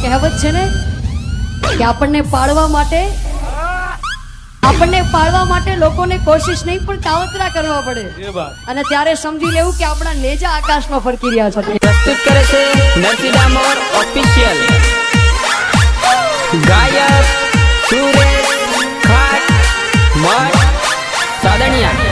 કહેવત છે ને કે આપણને પાળવા માટે લોકોને કોશિશ નહીં પણ કાવતરા કરવા પડે અને ત્યારે સમજી લેવું કે આપણા નેજા આકાશમાં ફરકી રહ્યા છે. પ્રસ્તુત કરે છે નરસિંહ ડામોર ઓફિશિયલ. ગાયક સુરેશ ખાટ મઠ સાદણિયા.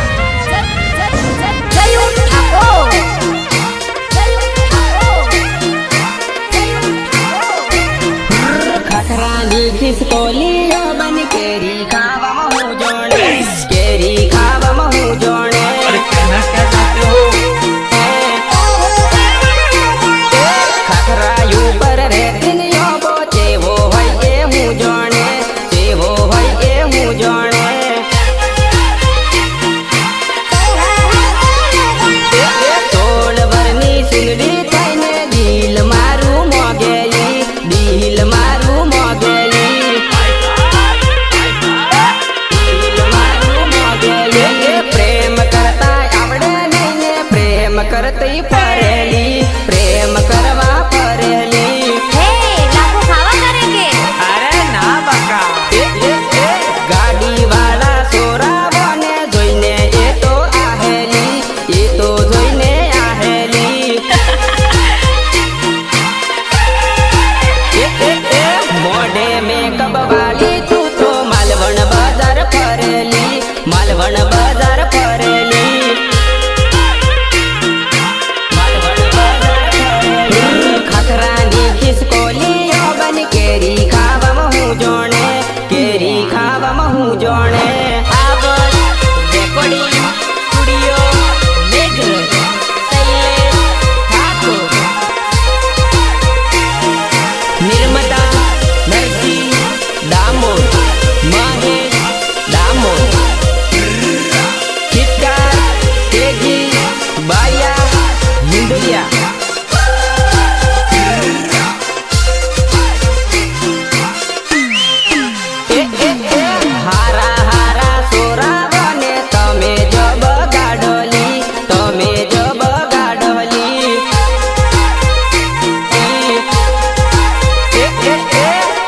ખાખરાની ખિસકોલીઓ બન કેરી ખાવામાં હું જોણે, કેરી ખાવામાં હું જોણે. ખાખરાયું પર રેતીનો ચેવો હોય એ હું જોણે, ચેવો હોય એ હું જોણે. સોળ વરની સુંદરી થઈને દિલ મારું મોગેલી, દિલ મારું મોગેલી, દિલ મારું મોગેલી. પ્રેમ કરતા આવડે નહીં ને પ્રેમ કરતી ફરેલી, પ્રેમ કરવા ફરેલી. અરે ના બકા. ગાડી વાળા સોરાવાને જોઈને એ તો આહેલી, એ તો જોઈને આહેલી. મોઢે મેકઅપ વાળી તું તો માલવણ બજાર ફરેલી, માલવણ બજાર ફરેલી, માલવણ બજાર ફરેલી. ખાખરાની ખિસકોલીઓ બન કેરી ખાવામાં હું જોણે, કેરી ખાવામાં હું જોણે. આવડ રેકોર્ડિંગ સ્ટુડિયો મેઘરજ શૈલેષ ઠાકોર. નિર્મતા નરસિંહ ડામોર, મહેશ ડામોર. ગીતકાર તેજી બાયા હિંદુલિયા. હારા હારા સોરાવાને તમે જ બગાડોલી, તમે જ બગાડોલી.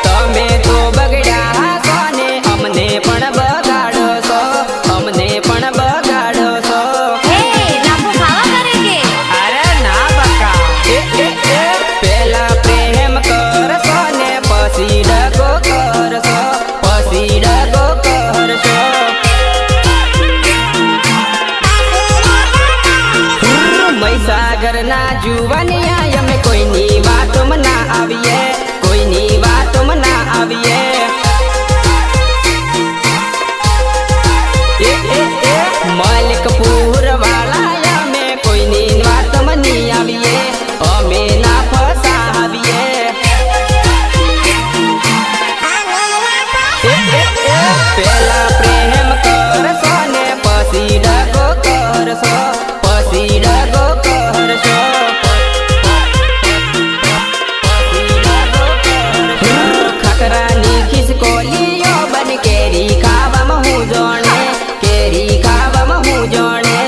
તમે તો બગડ્યા છો ને અમને પણ બગાડો છો, અમને પણ બગાડો છો. અરે ના બકા. પેલા પ્રેમ કરશો ને પછી ડગો કરશો, પછી ડગો કરશો. મહીસાગરના જુવાનિયા અમે કોઈની વાતમાં ના આવીએ, કોઈની વાતમાં ના આવીએ. મલિકપુર વાળા અમે કોઈની વાતમાં નહીં આવીએ, અમે ના ફસાવીએ. પેલા પ્રેમ કરશો ને પછી ડગો કરશો, પછી ડગો કરશો. ખાખરાની ખિસકોલીઓ બન કેરી ખાવામાં હું જોણે, કેરી ખાવામાં હું જોણે.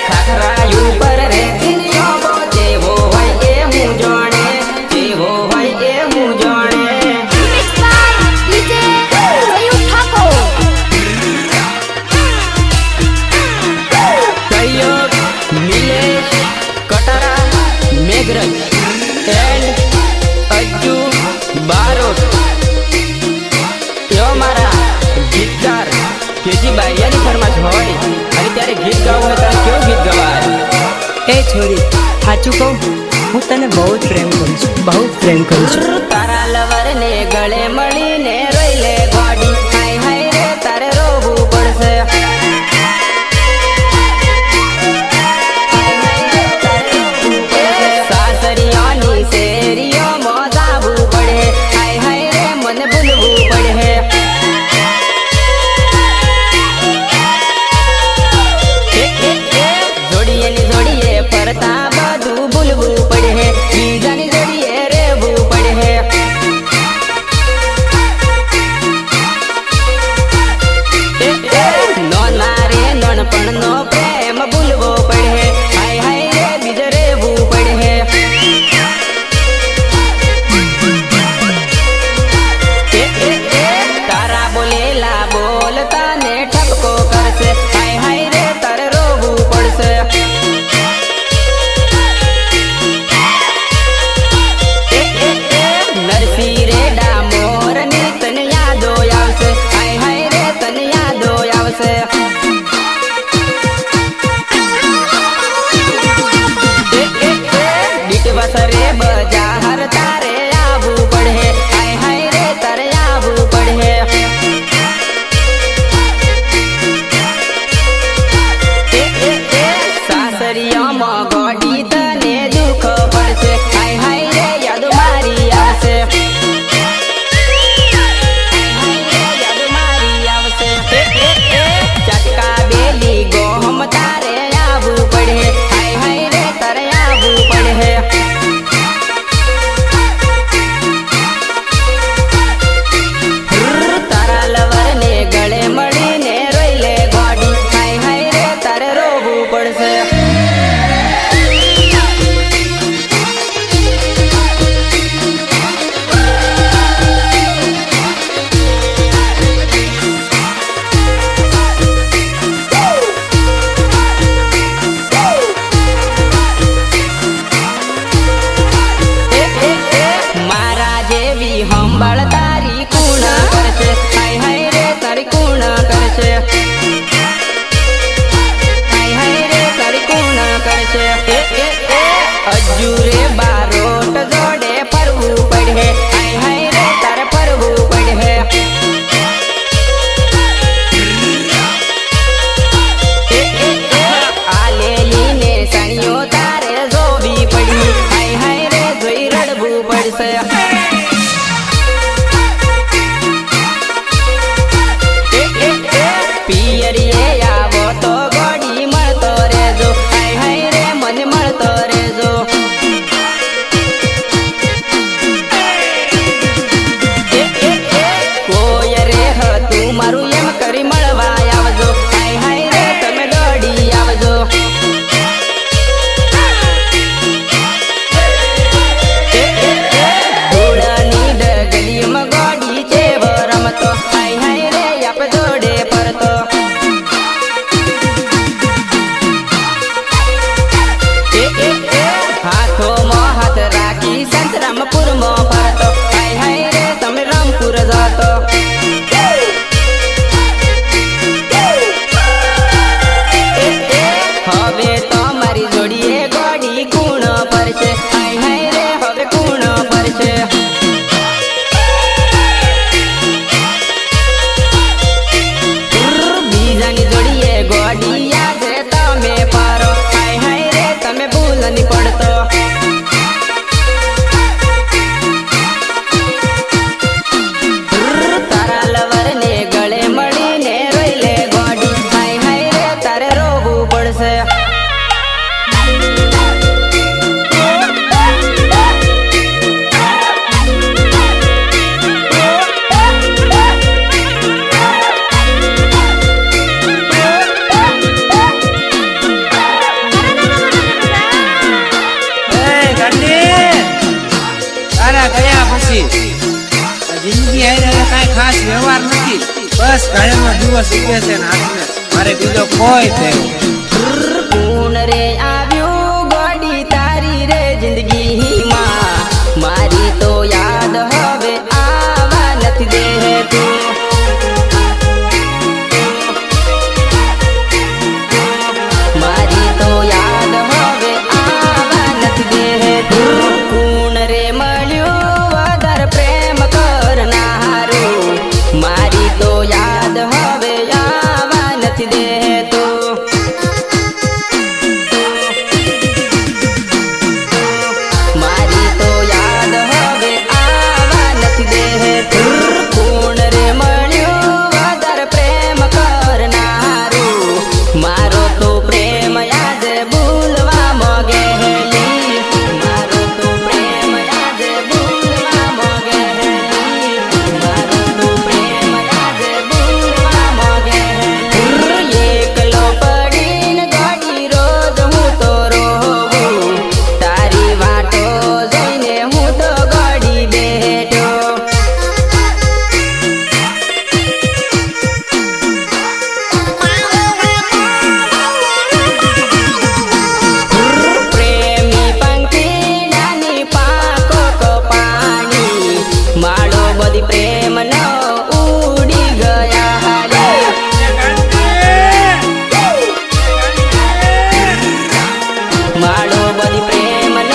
ખાખરાયું પર રેતીનો ચેવો હોય એ હું જોણે, ચેવો હોય એ હું જોણે. સહયોગ નિલેશ કટારા મેઘરજ એન્ડ અજ્જુ બારોટ. એવો મારા ગીતકાર કેજી બારિયાની ફરમાશ હોય અને ત્યારે ગીત ગાવું હોય ત્યારે કેવું ગીત ગવાય? એ છોરી, સાચું કહું, હું તને બહુ જ પ્રેમ કરું છું, બહુ જ પ્રેમ કરું છું. તારા લવરને ગળે મળીને રોઈ લે ગોડી, હાય હાય રે તારે રોવું પડશે. સાસરીઓની શેરીઓમાં જાવું પડે, હાય હાય રે મને ભૂલવું પડે. જોડીએની જોડીએ ફરતા બધું ભૂલવું પડે, બીજાની જોડીએ રહેવું પડે. પડશે પિયરીએ આવો તો ગોડી મળતો રેજો હાય હાય રે મને મળતો રેજો કોઈ રે હતું મારું એમ કરી મળવા આવજો હાય હાય રે તમે દોડી આવજો ધૂળની ડગલીમાં ગોડી જેવો રમતો હાય હાય રે આપ જોડે ફરતો હાથોમાં હાથ રાખી સંતરામપુરમાં ફરતો હાય હાય રે તમે રામપુર જતો હવે તો મારી જોડીએ ગોડી કુણ પડશે હાય હાય રે હવે કુણ પડશે બીજાની જોડીએ ગોડી યાદ રે તમે પારો હાય હાય રે તમે ભૂલ નહીં પડતો તારા લવરને ગળે મળીને રોઈ લે ગોડી હાય હાય રે તારે રોવું પડશે તારા ગયા પછી જિંદગી હારે કાંઈ ખાસ વ્યવહાર નથી બસ ઘરેમાં દિવસ ઉગે છે ને હાથને મારે બીજો કોઈ થયો કોણ રે આવ્યું ગોડી તારી રે જિંદગીમાં મારી તો યાદ હવે આવા નથી દેતું મારી તો યાદ હવે આવા નથી દેતું કોણ રે મળ્યું વધારે પ્રેમ કરનારું મારી તો યાદ હવે આવા નથી દેતું મારી તો યાદ હવે આવા નથી દેતું કોણ રે મળ્યું વધારે પ્રેમ કરનારું મારો તો પ્રેમ યાદ ભૂલવા મોગેલી મારો તો પ્રેમ યાદ ભૂલવા મોગેલી મારો તો પ્રેમ યાદ ભૂલવા મોગેલી એકલો પડીને ગોડી રોજ હું તો રોવું તારી વાટો જોઈને હું તો ગોડી બેઠો પ્રેમી પંખી નાની પાકો કપાણી માળો બધી પ્રેમ ન ઉડી ગયા હાલે માળો બધી પ્રેમ ન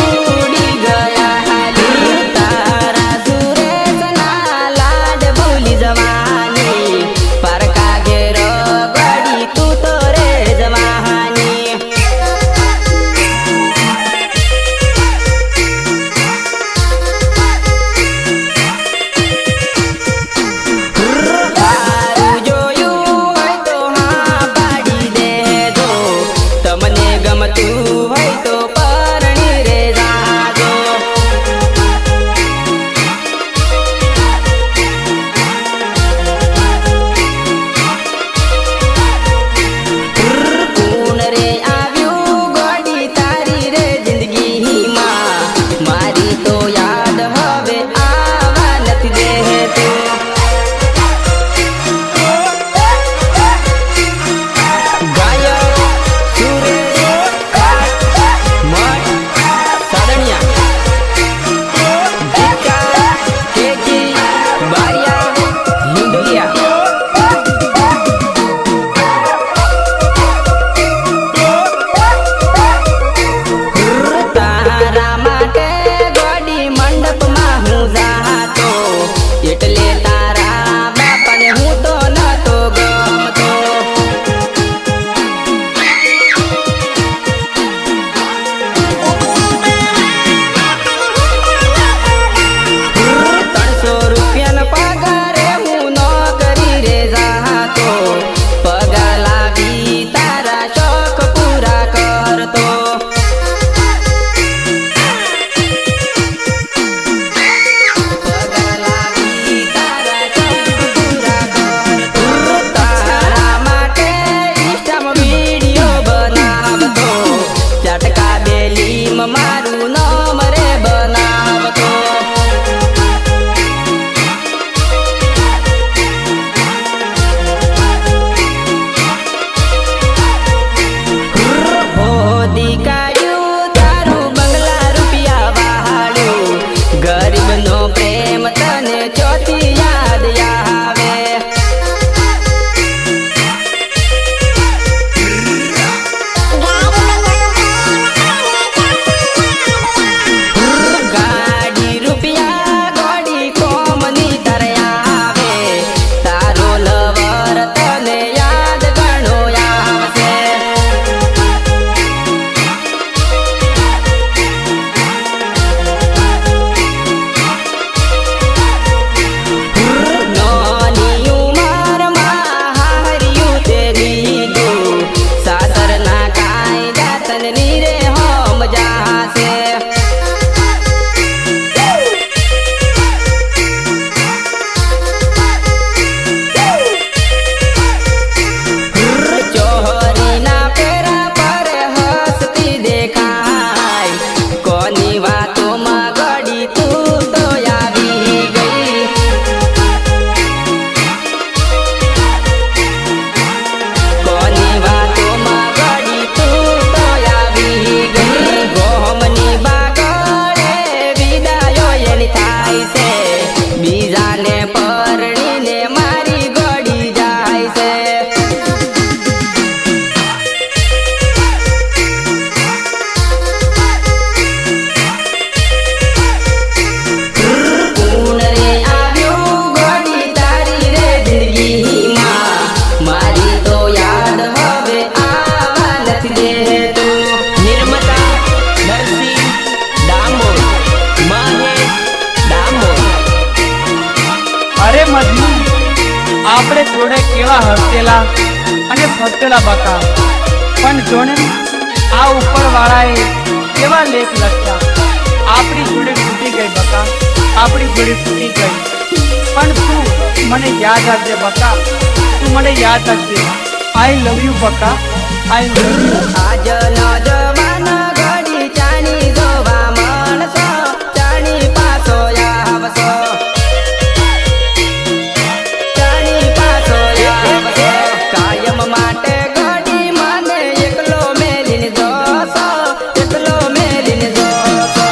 ઉડી ગયા હાલે તારા સુરેશના લાડ ભૂલી જવાની પારકા ઘેર ગોડી તું તો રે જવાની તારું જોયું હોય તો હા પાડી દેજો તમને ગમતું હોય તો પરણી રે જાજો કોણ રે આવ્યું ગોડી તારી રે જિંદગીમાં મારી તો યાદ હવે આવા નથી દેતું ગાયો સુરેશ દે તું નિર્મતા નરસિંહ ડામોર મહેશ ડામોર અરે મજનુ આપણે જોડે કેવા હસેલા અને ફસેલા બકા પણ જોને આ ઉપર વાળાએ કેવા લેખ લખ્યા આપણી જોડે તૂટી ગઈ બકા આપણી જોડે તૂટી ગઈ પણ તું મને યાદ રાખજે બકા તું મને યાદ રાખજે આઈ લવ યુ બકા આઈ લવ યુ આજ નોજવાન ઘડી ચાની જોવા મળશો ચાની પાછો આવશો ચાની પાછો આવશો કાયમ માટે ઘડી મને એકલો મેલીને જોશો એકલો મેલીને જોશો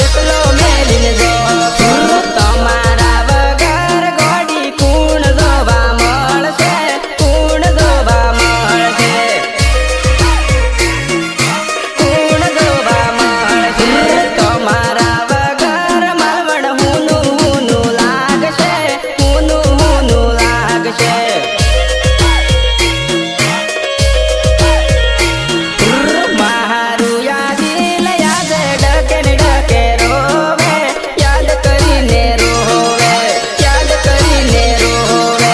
એકલો મેલીને જોશો તમારા વગર ઘડી કુણ જોવા મળશે કુણ જોવા મળશે કુણ જોવા મળશે તમારા વગર માવણ હુનું હુનું લાગશે હુનું હુનું લાગશે મારું યાદ યાદ ડકે ને ડકે રોવે યાદ કરીને રોવે યાદ કરીને રોવે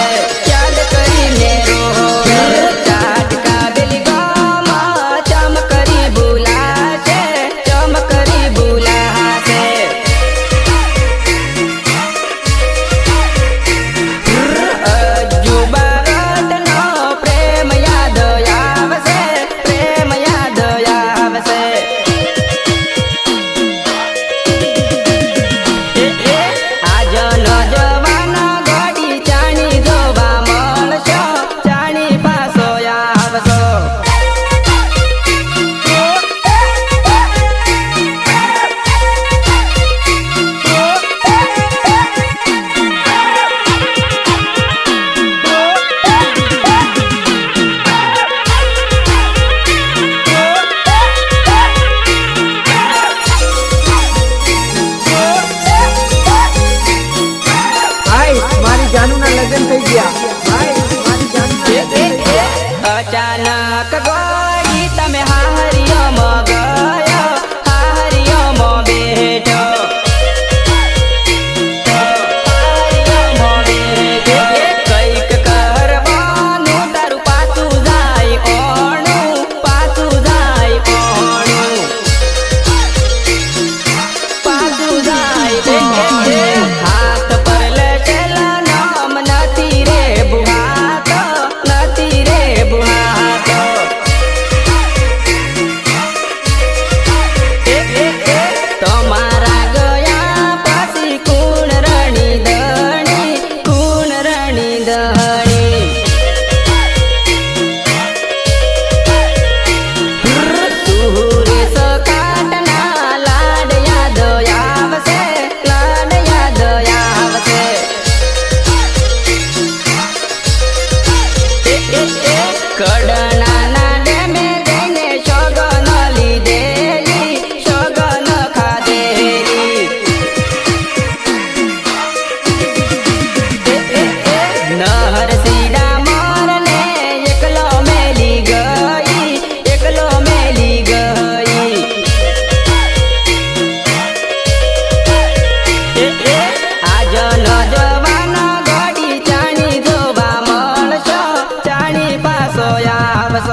યાદ કરીને રોવે ચાટકા બેલી ગામાં ચમ કરી ભૂલાશે ચમ કરી ભૂલાશે અજુબાટનો પ્રેમ યાદ આવશે પ્રેમ યાદ આવશે આજ નોજવાન ઘડી ચાણી જોવા મળશો ચાણી પાછો આવશો ભાઈ મારી જાનુના લગ્ન થઈ ગયા ભાઈ મારી જાનુના અચાનક ગોળી તમે હાહરિયોમાં ગયો હાહરિયોમાં બેઠો હાહરિયોમાં બેઠો કઈક કરવાનું તારું પાછું જાય ઓણું પાછું જાય ઓણું પાછું જાય હાથ પર લેલા નામ નથી રે બુહાતો નથી રે બુહાતો તમારા ગયા પછી કુણ રણી દણી કુણ રણી દણી સુરે સકાટના લાડ યાદ આવશે લાડ યાદ આવશે કડનાના ડેમે જઈને શોગન લીધેલી શોગન ખાધેલી નહરસીડા મોરને એકલો મેલી ગઈ એકલો મેલી ગઈ આજ નોજવાન ઘડી ચાણી જોવા મળશો ચાણી પાછો આવશો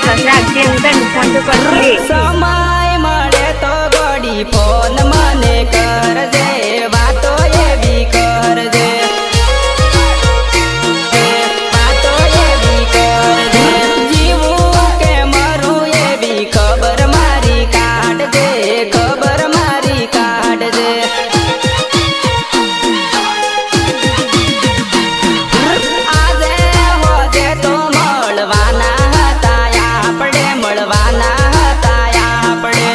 બસ રાખજે હું તને ફોન તો કરતી સમય મળે તો ગોડી ફોન મને કરજે વાતો એવી કરજે વાતો એવી કરજે જીવું કે મરું એવી ખબર મારી કાઢજે ખબર મારી કાઢજે આજે હોજે તો મળવાના હતા આપણે મળવાના હતા આપણે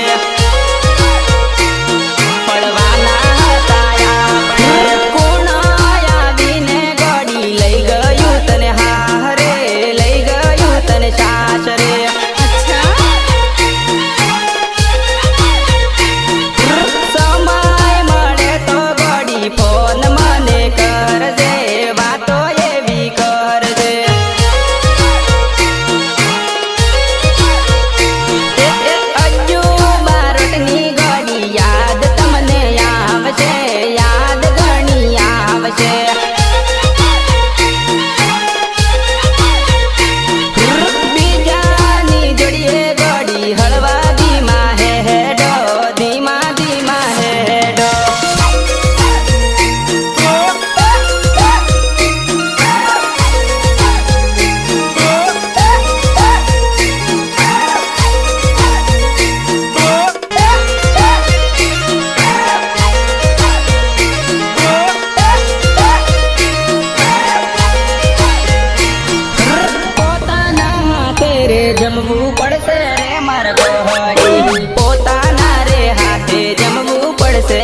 મળવાના હતા આપણે કોણ આવીને ગોડી લઈ ગયું તને હારે લઈ ગયું તને સાસરે સમય મળે તો ગોડી ફોન મને કરજે વાતો એવી કરજે અજુ બારોટની ગોડી યાદ તમને આવશે યાદ ઘણી આવશે બીજાની જોડીએ ગોડી હળવા ધીમા હેડો ધીમા ધીમા હેડો પોતાના હાથે રે જમવું પડશે રે મારા ગોહડી પોતાના રે હાથે જમવું પડશે